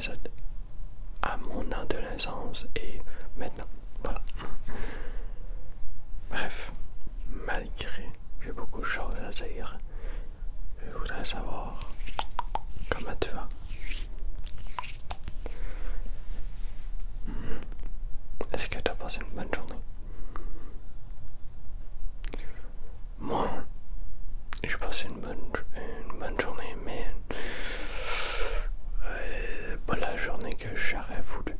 épisode à mon adolescence et maintenant. Voilà. Bref, malgré j'ai beaucoup de choses à dire, je voudrais savoir comment tu vas. Est-ce que tu as passé une bonne journée? Moi, j'ai passé une bonne journée, mais pas la journée que j'aurais voulu.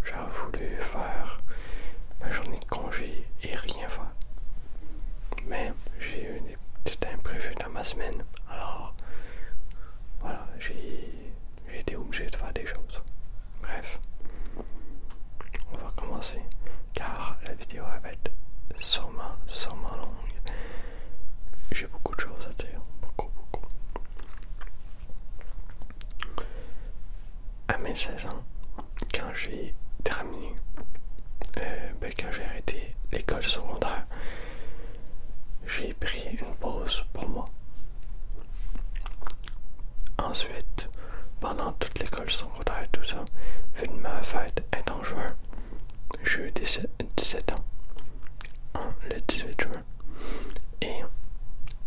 J'aurais voulu faire ma journée de congé et rien faire. Mais j'ai eu des petits imprévus dans ma semaine, alors voilà, j'ai été obligé de faire des choses. Bref, on va commencer car la vidéo va être sûrement longue. J'ai beaucoup de choses à dire, beaucoup. À mes 16 ans, quand j'ai terminé, quand j'ai arrêté l'école secondaire, j'ai pris une pause pour moi. Ensuite, pendant toute l'école secondaire, tout ça, vu que ma fête est en juin, j'ai eu 17 ans, le 18 juin, et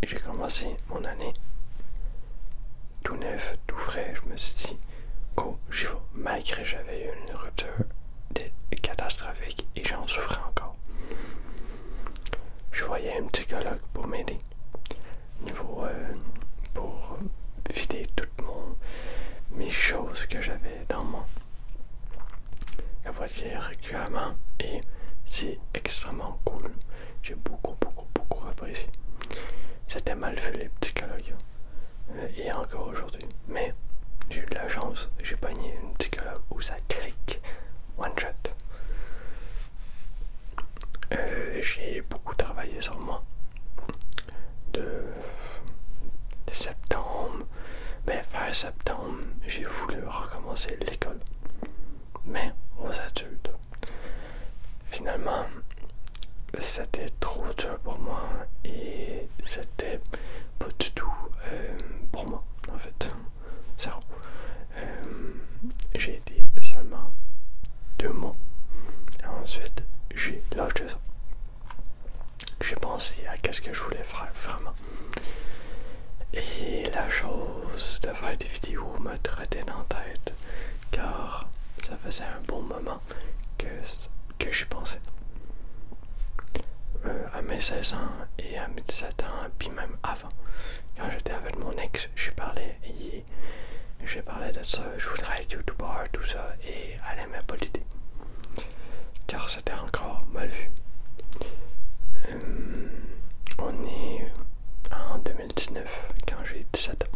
j'ai commencé mon année tout neuf, tout frais. Je me suis dit, go, j'y vais, malgré que j'avais eu une rupture catastrophique et j'en souffrais encore. Je voyais un psychologue pour m'aider, pour vider toutes mes choses que j'avais dans moi. Elle va dire régulièrement et c'est extrêmement cool. J'ai beaucoup apprécié. C'était mal vu les psychologues et encore aujourd'hui, mais j'ai eu de la chance, j'ai pogné une psychologue où ça clique one shot. J'ai beaucoup travaillé sur moi de septembre, vers septembre, j'ai voulu recommencer l'école, mais aux adultes. Finalement, c'était trop dur pour moi et c'était pas du tout pour moi, en fait. Zéro. J'ai été seulement 2 mois. Et ensuite, j'ai lâché ça. J'ai pensé à qu'est-ce que je voulais faire vraiment. Et la chose de faire des vidéos me trottait dans la tête, car ça faisait un bon moment que j'y pensais. À mes 16 ans et à mes 17 ans, puis même avant, quand j'étais avec mon ex, j'ai parlé de ça, je voudrais être youtubeur, tout ça, et elle aimait pas l'idée, car c'était encore mal vu. On est en 2019, quand j'ai 17 ans.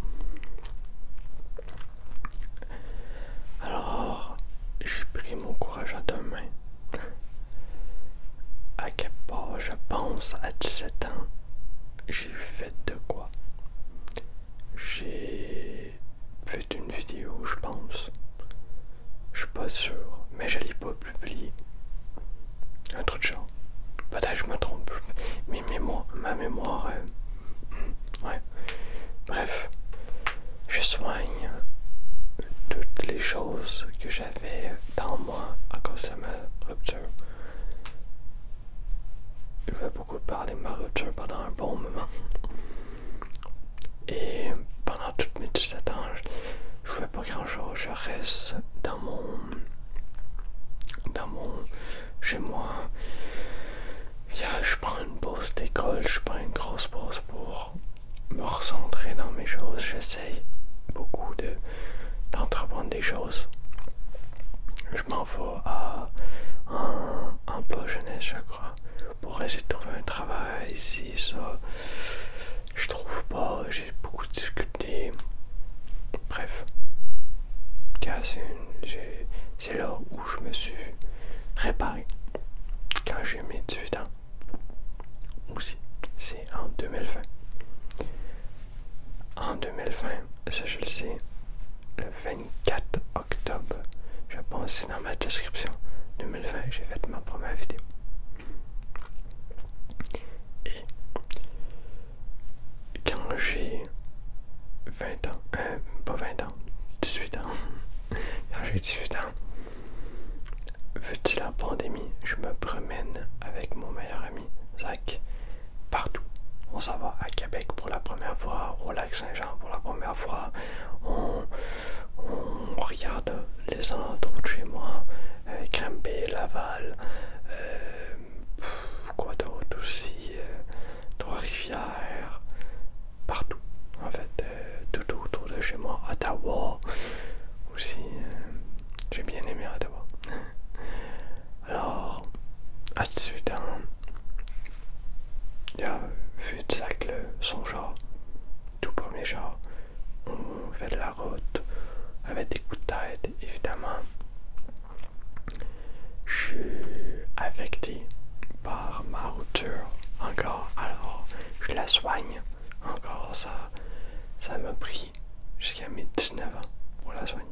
Alors, j'ai pris mon courage à deux mains. À quelque part, je pense, à 17 ans, j'ai fait de quoi? J'ai fait une vidéo, je pense. Je suis pas sûr, mais je l'ai pas publié. Un truc de genre. Peut-être que je me trompe. Ma mémoire, ouais. Bref, je soigne toutes les choses que j'avais dans moi à cause de ma rupture. Je vais beaucoup parler de ma rupture pendant un bon moment. Et pendant toutes mes 17 ans, je fais pas grand chose. Je reste dans mon chez moi. Je prends une pause d'école, je prends une grosse pause pour me recentrer dans mes choses. J'essaye beaucoup d'entreprendre des choses. Je m'en vais à un emploi jeunesse, je crois, pour essayer de trouver un travail, si ça. Je trouve pas, j'ai beaucoup de difficultés. Bref, c'est là où je me suis réparé. Quand j'ai mes 18 ans. Aussi, c'est en 2020. En 2020, ça je le sais, le 24 octobre, je pense c'est dans ma description, 2020, j'ai fait ma première vidéo. Et quand j'ai 20 ans, pas 20 ans, 18 ans, quand j'ai 18 ans, vu que la pandémie, je me promène avec mon meilleur ami, Zach, partout. On s'en va à Québec pour la première fois, au Lac-Saint-Jean pour la première fois. On regarde les alentours de chez moi, Granby, Laval, quoi d'autre aussi, Trois-Rivières, partout. En fait, tout autour de chez moi, Ottawa aussi. J'ai bien aimé Ottawa. Alors, à 18 ans, il a vu Zach son char, tout premier char. On fait de la route avec des coups de tête, évidemment. Je suis affecté par ma rupture encore, alors je la soigne encore. Ça m'a pris jusqu'à mes 19 ans pour la soigner.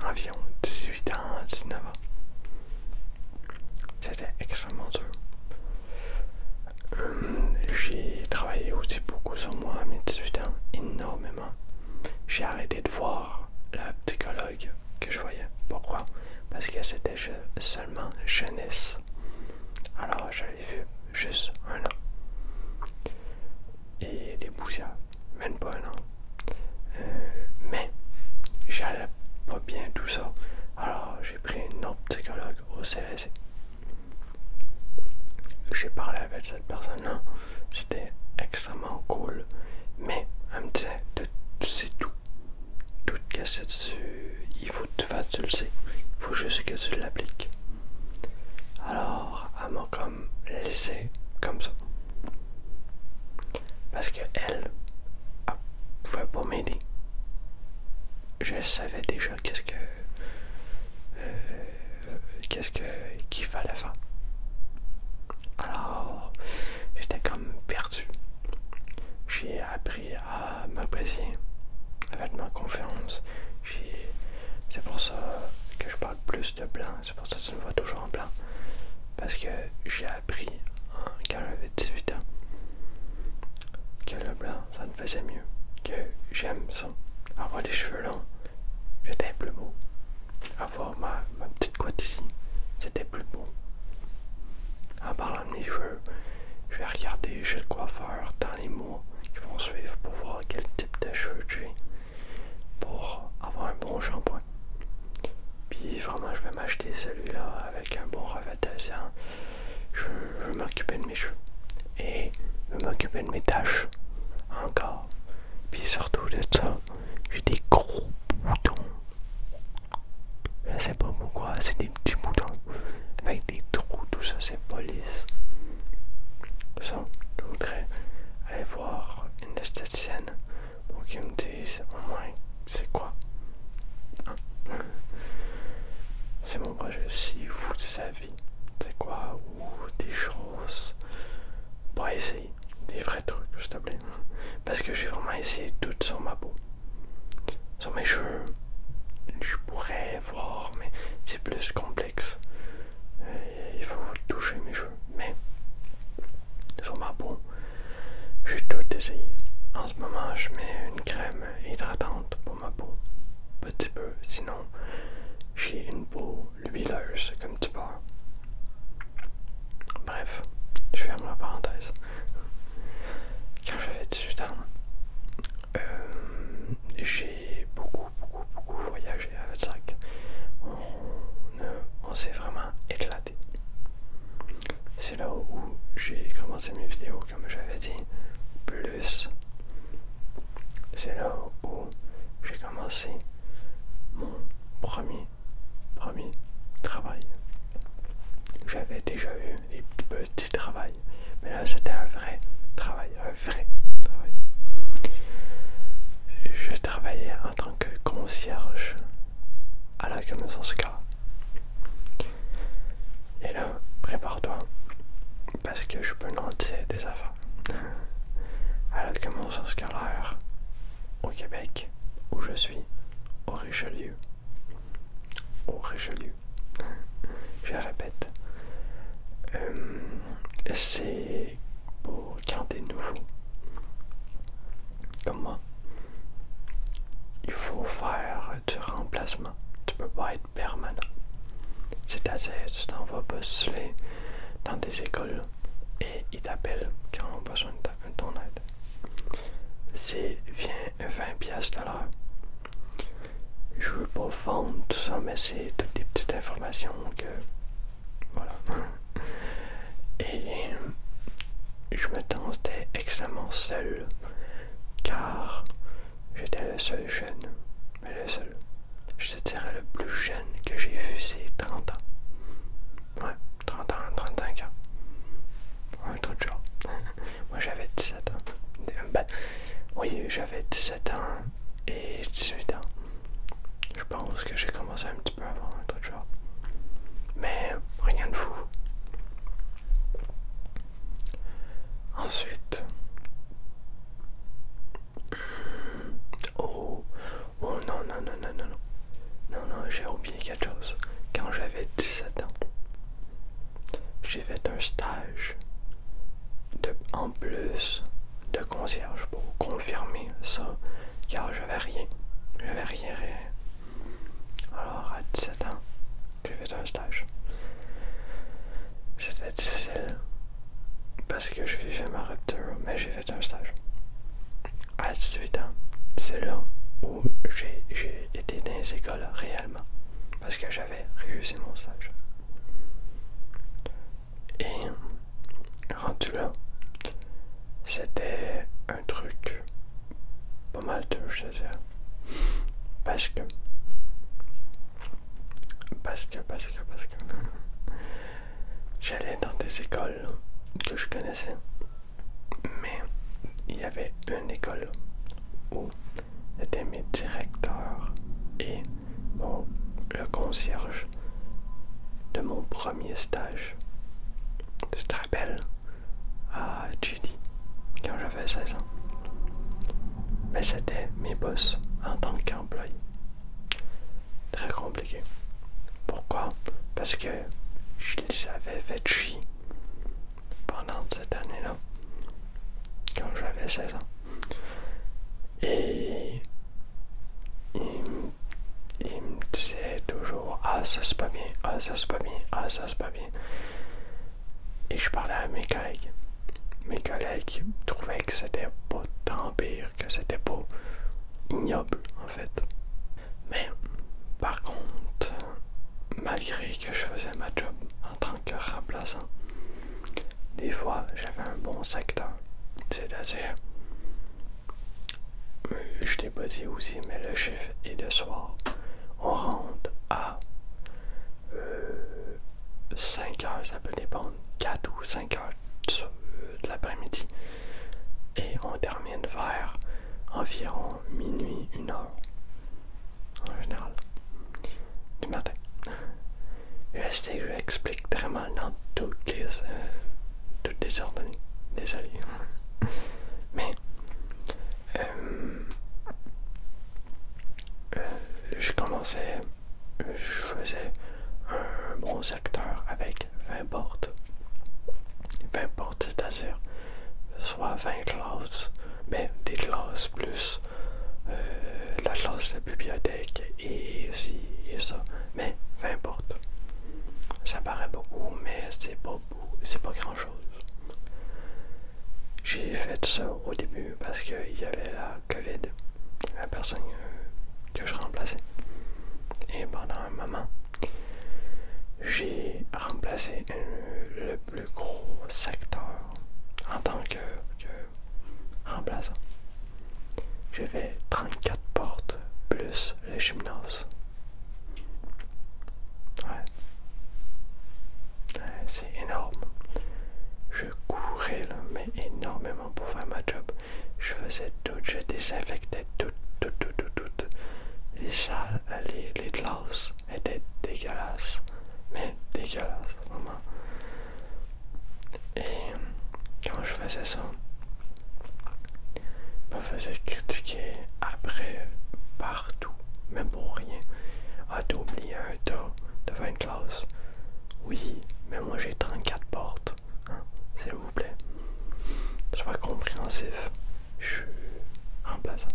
Environ 18 ans, 19 ans. C'était extrêmement dur. J'ai travaillé aussi beaucoup sur moi à mes 18 ans, énormément. J'ai arrêté de voir la psychologue que je voyais. Pourquoi? Parce que c'était seulement jeunesse. Alors je l'ai vu juste un an. Et des poussières, même pas un an. Mais j'allais pas bien tout ça. Alors j'ai pris une autre psychologue au CLSC. J'ai parlé avec cette personne-là, c'était extrêmement cool, mais elle me disait, tu sais tout, ce que il faut que tu fasses, tu le sais, il faut juste que tu l'appliques. Alors, elle m'a comme laissé comme ça, parce qu'elle, elle pouvait pas m'aider. Je savais déjà qu'il fallait faire. Alors, j'étais comme perdu. J'ai appris à m'apprécier, à faire de ma confiance. C'est pour ça que je parle plus de blanc. C'est pour ça que tu me vois toujours en blanc. Parce que j'ai appris quand j'avais 18 ans que le blanc, ça me faisait mieux. Que j'aime ça. Avoir des cheveux longs, j'étais plus beau. Avoir ma petite couette ici, c'était plus beau. En parlant de mes cheveux, je vais regarder chez le coiffeur dans les mois qui vont suivre pour voir quel type de cheveux j'ai pour avoir un bon shampoing. Puis vraiment, je vais m'acheter celui-là avec un bon revêtissement. Je veux m'occuper de mes cheveux et je veux m'occuper de mes taches encore. Puis surtout de ça, j'ai des gros boutons. Je sais pas pourquoi, c'est des petits boutons avec des trous, tout ça, c'est pas lisse. Ça, je voudrais aller voir une esthéticienne pour qu'ils me disent au moins c'est quoi. Hein? C'est mon projet. Si vous savez c'est quoi ou des choses, pas essayer des vrais trucs, s'il te plaît. Parce que j'ai vraiment essayé tout sur ma peau. Sur mes cheveux, je pourrais voir, mais c'est plus complexe. Il faut toucher mes cheveux. Mais sur ma peau, j'ai tout essayé. En ce moment, je mets une crème hydratante pour ma peau. Petit peu. Sinon, j'ai une peau huileuse comme du beurre. Bref, je ferme la parenthèse. Quand j'avais 18 ans, j'ai beaucoup voyagé avec Zach. On s'est vraiment éclaté. C'est là où j'ai commencé mes vidéos, comme j'avais dit, plus. C'est là où j'ai commencé mon premier travail. J'avais déjà eu des petits travails, mais là c'était un vrai travail, Je travaillais en tant que concierge à la commission scolaire. Et là, prépare-toi, parce que je peux en dire des affaires. À la commission scolaire au Québec, où je suis, au Richelieu. Je répète. C'est pour quand t'es nouveau. Comme moi. Il faut faire du remplacement. c'est tu t'en vas postuler dans des écoles et ils t'appellent quand on a besoin de ton aide. C'est 20 piastres de l'heure. Je veux pas vendre tout ça, mais c'est toutes des petites informations que voilà. Et je me sentais extrêmement seul car j'étais le seul jeune, mais le seul. Je te dirais le plus jeune que j'ai vu, c'est 30 ans. Ouais, 30 ans, 35 ans. Un truc de genre. Moi j'avais 17 ans. Ben, oui, j'avais 17 ans et 18 ans. Je pense que j'ai commencé un petit peu avant, un truc de genre. Mais rien de fou. Ensuite. Oh, oh non, non, non, non, non, non. Non, non, j'ai oublié quelque chose. Quand j'avais 17 ans, j'ai fait un stage en plus de concierge pour confirmer ça, car j'avais rien. J'avais rien. Alors, à 17 ans, j'ai fait un stage. C'était difficile parce que je vivais ma rupture, mais j'ai fait un stage. À 18 ans, c'est là où j'ai été dans les écoles réellement, parce que j'avais réussi mon stage. Et rendu là, c'était un truc pas mal dur, je te dirais. Parce que j'allais dans des écoles que je connaissais, mais il y avait une école où étaient mes directeurs et le concierge de mon premier stage. Tu te rappelles à GD quand j'avais 16 ans? Mais c'était mes boss en tant qu'employé. Très compliqué. Pourquoi? Parce que je les avais fait chier pendant cette année-là, quand j'avais 16 ans. Et il me disait toujours: ah, ça c'est pas bien, ah, ça c'est pas bien, ah, ça c'est pas bien. Et je parlais à mes collègues. Mes collègues trouvaient que c'était pas tant pire, que c'était pas ignoble en fait. Mais par contre, malgré que je faisais ma job en tant que remplaçant, des fois j'avais un bon secteur. C'est-à-dire, je t'ai pas dit aussi, mais le chiffre est le soir. On rentre à 5 heures, ça peut dépendre, 4 ou 5 heures de l'après-midi. Et on termine vers environ minuit, 1 heure. En général. Du matin. Je sais que je l'explique très mal dans toutes les ordonnées. Désolé. Mais je commençais, je faisais un bon secteur avec 20 portes. 20 portes, c'est-à-dire soit 20 classes, mais des classes plus la classe de bibliothèque et ci et ça, mais 20 portes. Ça paraît beaucoup, mais c'est pas grand chose. J'ai fait ça au début parce qu'il y avait la COVID, la personne que je remplaçais. Et pendant un moment, j'ai remplacé le plus gros secteur en tant que remplaçant. J'ai fait 34 portes plus le gymnase. Ouais. C'est énorme. Je courais là, mais énormément pour faire ma job. Je faisais tout, je désinfectais tout. Les salles, les classes étaient dégueulasses. Mais dégueulasses, vraiment. Et quand je faisais ça, je me faisais critiquer après partout, même pour rien. Ah, t'as oublié un tas de 20 classes. Oui, mais moi j'ai 34 portes. Hein, s'il vous plaît. Sois compréhensif. Je suis remplaçant.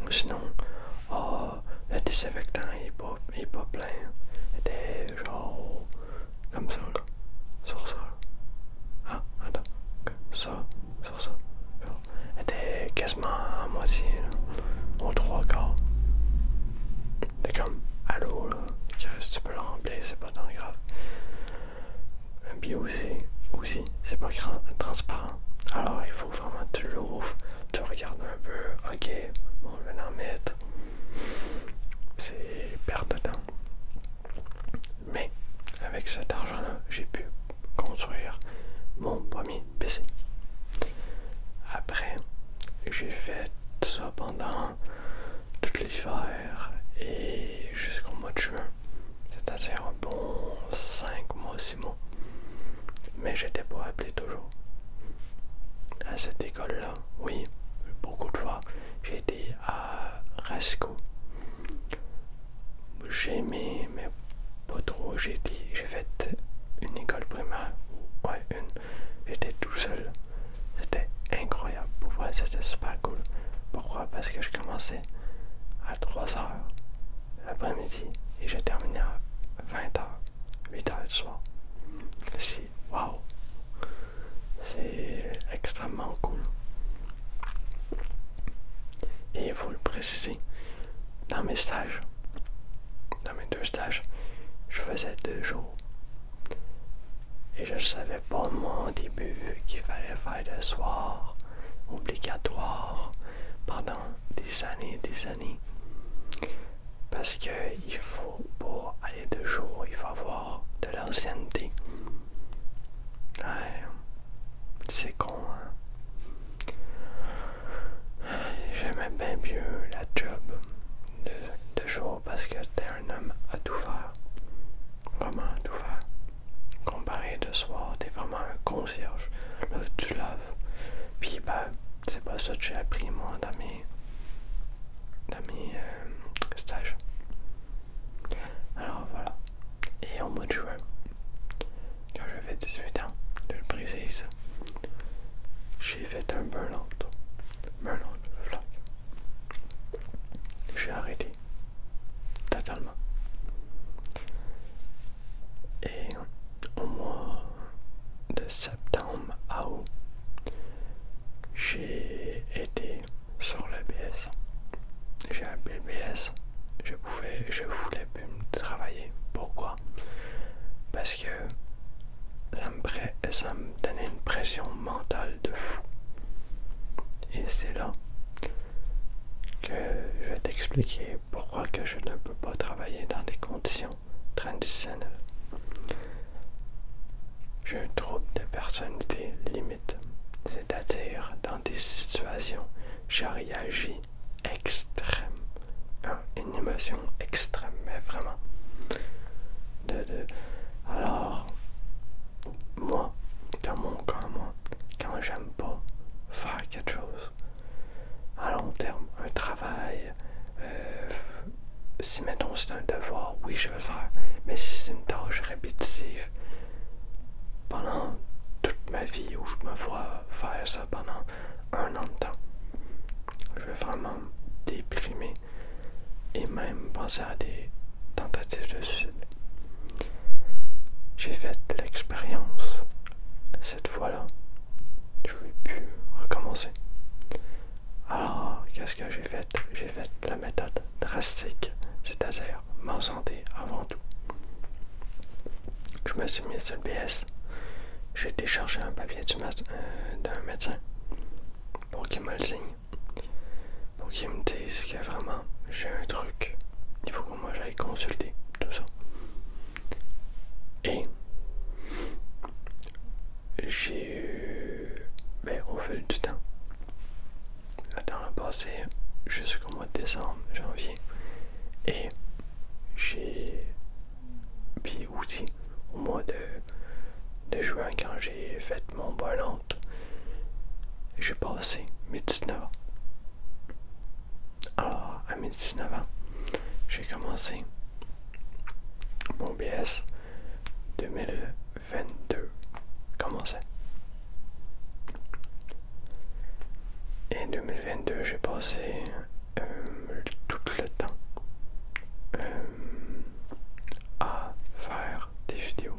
Ou sinon, oh, le désinfectant est pas plein. Était, je comme ça, là. Sur ça, là. Ah, attends. Ça, sur ça. Elle était quasiment à moitié, là. Aux trois quarts. T'es comme, allô, là. Si tu peux le remplir, c'est pas tant grave. Puis aussi, c'est pas transparent. Alors, il faut vraiment que tu l'ouvres, tu regardes un peu. Ok, bon, je vais en mettre. C'est perte de temps. Mais, avec cet argent-là, j'ai pu construire mon premier PC. Après, j'ai fait ça pendant tout l'hiver et jusqu'au mois de juin. C'est-à-dire un bon 5 mois, 6 mois. Mais j'étais pas appelé toujours. À cette école-là, oui, beaucoup de fois, j'ai été à Rasco. J'ai aimé, mais pas trop. J'ai fait une école primaire. Ouais, une. J'étais tout seul. C'était incroyable. Pour voir, c'était super cool. Pourquoi? Parce que je commençais à 3 heures l'après-midi et j'ai terminé à 20 heures, 8 heures du soir. C'est wow! C'est extrêmement cool. Et il faut le préciser, dans mes stages, dans mes 2 stages, je faisais 2 jours. Et je ne savais pas moi au début qu'il fallait faire le soir obligatoire pendant des années et des années. Parce que il faut, pour aller 2 jours, il faut avoir de l'ancienneté. Ouais, c'est con, hein? J'aimais bien mieux la job de jour parce que t'es un homme à tout faire. Vraiment à tout faire. Comparé de soir, t'es vraiment un concierge. Là, tu laves. Puis, ben, c'est pas ça que j'ai appris, moi, dans mes stages. Alors, voilà. Et au mois de juin, quand j'avais 18 ans, je le précise, j'ai fait un burn-out. Burn-out, vlog. J'ai arrêté. Totalement. Et au mois de septembre à août, j'ai été sur le BS. J'ai appelé le BS. Je voulais plus travailler. Pourquoi? Parce que ça me donnait une pression mentale de fou. Et c'est là que je vais t'expliquer pourquoi que je ne peux pas travailler dans des conditions traditionnelles. J'ai un trouble de personnalité limite, c'est-à-dire dans des situations, j'ai réagi extrême, une émotion extrême, mais vraiment. Alors, moi, dans mon cas, quand j'aime pas faire quelque chose à long terme, un travail, si mettons c'est un devoir, oui je vais le faire, mais si c'est une tâche répétitive, pendant toute ma vie où je me vois faire ça pendant 1 an de temps, je vais vraiment déprimer et même penser à des tentatives de suicide. J'ai fait l'expérience cette fois-là. Je ne veux plus recommencer. Alors, qu'est-ce que j'ai fait? J'ai fait la méthode drastique, c'est-à-dire ma santé avant tout. Je me suis mis sur le BS. J'ai été chercher un papier d'un médecin pour qu'il me le signe. Pour qu'il me dise que vraiment j'ai un truc. Il faut que moi j'aille consulter tout ça. Et j'ai eu, au fil du temps, le temps a passé jusqu'au mois de décembre, janvier, et puis aussi au mois de juin, quand j'ai fait mon burn-out, j'ai passé mes 19 ans. Alors, à mes 19 ans, j'ai commencé mon BS 2022. Commençait. Et 2022, j'ai passé tout le temps à faire des vidéos.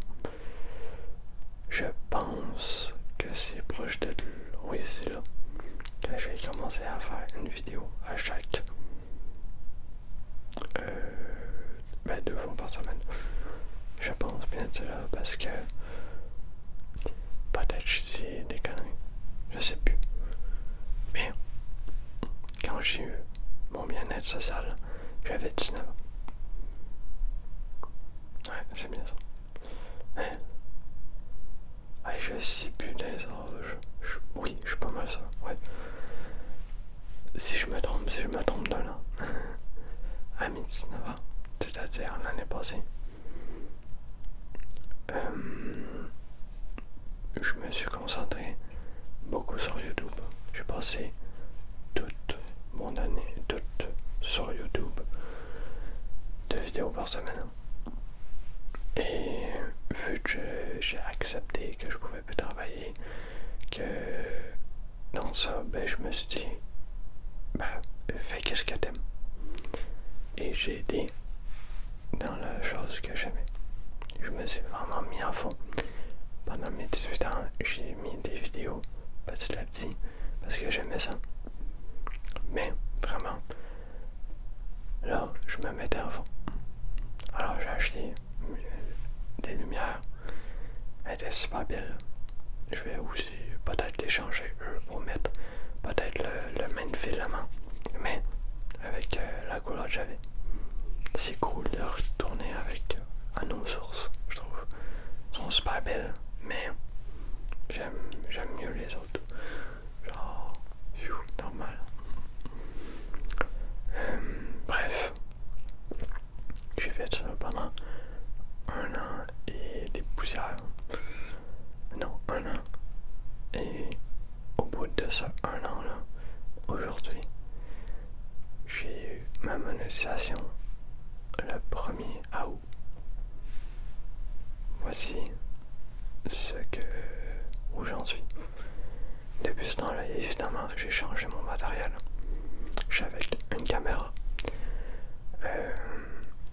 mon bien-être social, j'avais 19 ans. Ouais, c'est bien ça. Mais, ouais, je sais plus des âges. Oui, je suis pas mal ça, ouais. Si je me trompe d'un an. À mes 19 ans, c'est-à-dire l'année passée, je me suis concentré beaucoup sur YouTube. J'ai passé toute mon année, toute sur YouTube, 2 vidéos par semaine. Et vu que j'ai accepté que je pouvais plus travailler, que dans ça, ben je me suis dit, ben fais qu'est-ce que t'aimes. Et j'ai été dans la chose que j'aimais. Je me suis vraiment mis à fond. Pendant mes 18 ans, j'ai mis des vidéos petit à petit parce que j'aimais ça. Mais vraiment, là, je me mettais à fond. Alors j'ai acheté des lumières. Elles étaient super belles. Je vais aussi peut-être les changer eux pour mettre peut-être le même filament. Mais avec la couleur que j'avais. C'est cool de retourner avec à nos sources, je trouve. Elles sont super belles, mais j'aime mieux les autres. Genre, normal. Bref, j'ai fait ça pendant 1 an et des poussières. Non, 1 an. Et au bout de ça 1 an là, aujourd'hui, j'ai eu ma monétisation le 1er août. Voici où j'en suis. Depuis ce temps-là, évidemment, j'ai changé mon matériel. J'avais une caméra.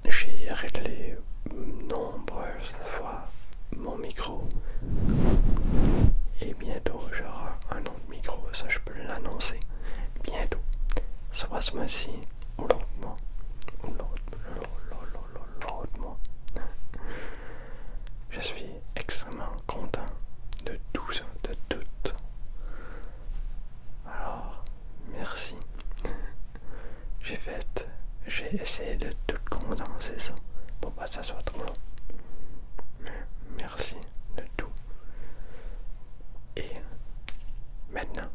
J'ai réglé nombreuses fois mon micro. Et bientôt, j'aurai un autre micro. Ça, je peux l'annoncer. Bientôt. Soit ce mois-ci ou l'autre mois. Ou l'autre mois. Je suis extrêmement content de tout ça, de tout. Alors, merci. J'ai essayé de tout condenser ça pour pas que ça soit trop long. Mais merci de tout. Et maintenant,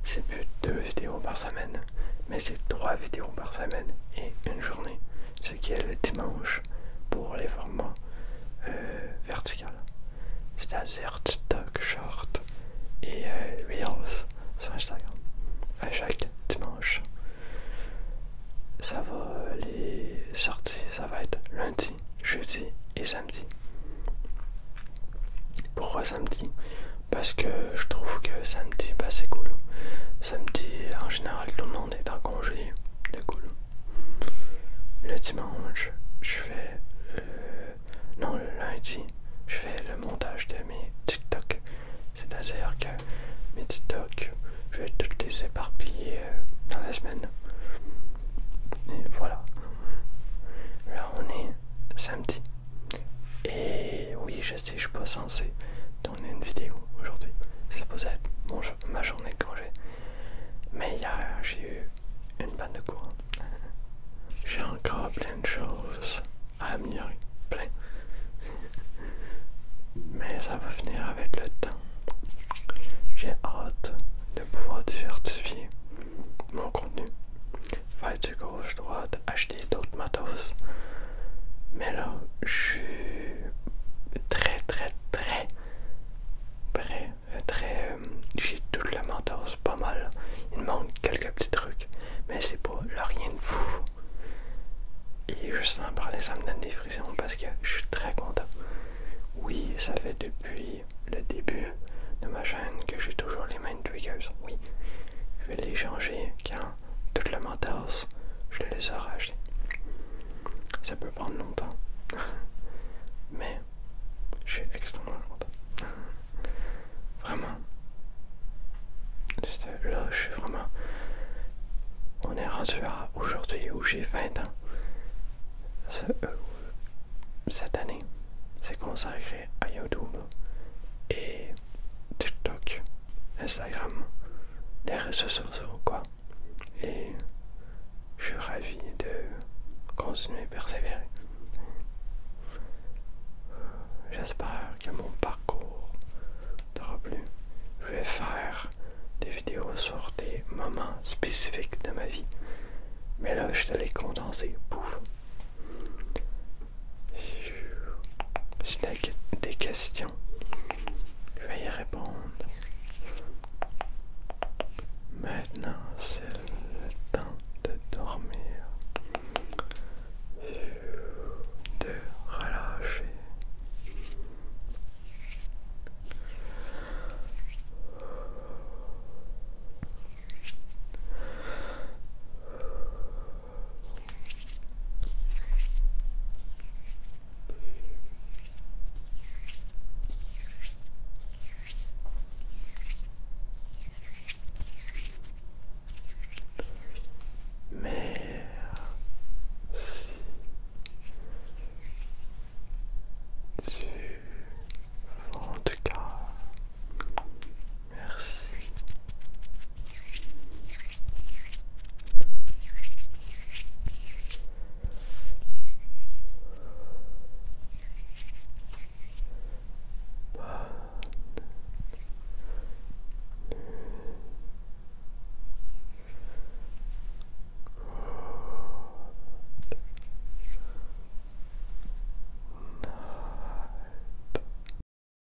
c'est plus 2 vidéos par semaine, mais c'est 3 vidéos par semaine et une journée, ce qui est le dimanche pour les formats verticaux, c'est-à-dire TikTok, Short et Reels sur Instagram. À chaque dimanche, ça va, les sorties, ça va être lundi, jeudi et samedi. Pourquoi samedi? Parce que je trouve que samedi, bah, c'est cool. Samedi, en général, tout le monde est en congé. C'est cool. Le dimanche, je fais... non, le lundi, je fais le montage de mes TikTok. C'est-à-dire que mes TikTok, je vais toutes les éparpiller dans la semaine. Et voilà. Là, on est samedi. Et oui, je sais, je suis pas censé tourner une vidéo aujourd'hui. C'est supposé être ma journée de congé. Mais hier, j'ai eu une panne de courant. J'ai encore plein de choses à améliorer. Plein. Mais ça va finir avec le temps. J'ai hâte de pouvoir diversifier mon contenu. Faire du gauche-droite, acheter d'autres matos. Mais là, je suis très prêt. J'ai tout le matos, pas mal. Il me manque quelques petits trucs, mais c'est pas rien de fou. Et juste en parler, ça me donne des frissons parce que je suis très content. Oui, ça fait depuis le début de ma chaîne que j'ai toujours les mêmes triggers. Oui, je vais les changer quand tout le matos, je les aurai achetés. Ça peut prendre longtemps, mais je suis extrêmement content. Vraiment. Là, je suis vraiment... On est rendu à aujourd'hui où j'ai 20 ans. Cette année, c'est consacré à YouTube et TikTok, Instagram, les réseaux sociaux, quoi. Et ravi de continuer à persévérer. J'espère que mon parcours t'aura plu. Je vais faire des vidéos sur des moments spécifiques